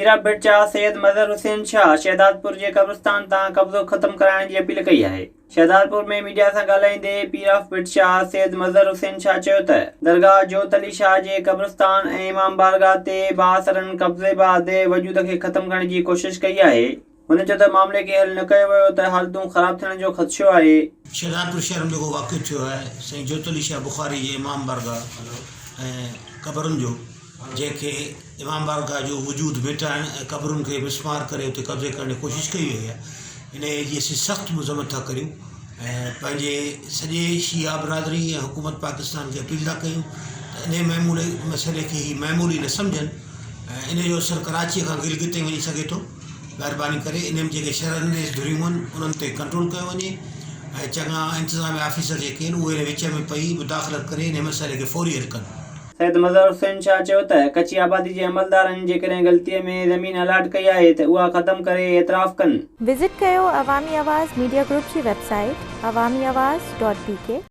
पीरा बिट शाह सैयद मज़हर हुसैन शाह शहदादपुर के कब्रिस्तान तां कब्ज़ो ख़त्म कराइण जी अपील कई है। शहदादपुर में मीडिया सां ॻाल्हाईंदे पीरा बिट शाह सैयद मज़हर हुसैन शाह चयो त दरगाह जोत अली शाह जे कब्रिस्तान ऐं इमाम बारगाह ते बासरनि कब्ज़े बादे वजूद खे ख़त्म करण जी कोशिश कई आहे। हुन चयो त मामले खे हल न कयो वियो त हालतूं ख़राब थियण जो ख़दशो आहे। शहदादपुर शहर में जेको वाक़ियो थियो आहे साईं जोत अली शाह बुखारी जे इमाम बारगाह ऐं क़बरुनि जो जंहिंखे इमाम बारगाह जो वजूद मिटाइण ऐं क़बरुनि खे मिसमार करे उते कब्ज़े करण जी कोशिशि कई वई आहे। इन जी असीं सख़्तु मज़म्मत था करियूं ऐं पंहिंजे सॼे शिया बिरादरी ऐं हुकूमत पाकिस्तान खे अपील था कयूं त इन महमूले मसइले खे ही मामूली न सम्झनि ऐं इन जो असरु कराची खां गिलगित ताईं वञी सघे थो। महिरबानी करे इन में जेके शहरनि धुरियूं आहिनि उन्हनि ते कंट्रोल कयो वञे ऐं चङा इंतिज़ामी ऑफिसर जेके आहिनि उहे विच में पई मुदाख़लत करे इन मसइले खे फौरी हल कनि। सैयद मज़हर हुसैन शाह चयो त कच्ची आबादी जे अमलदारनि जेकॾहिं ग़लतीअ में ज़मीन अलाट कई आहे त उहा ख़त्म करे एतिराफ़ कनि। विज़िट कयो अवामी आवाज़ मीडिया ग्रुप जी वेबसाइट awamiawaz.pk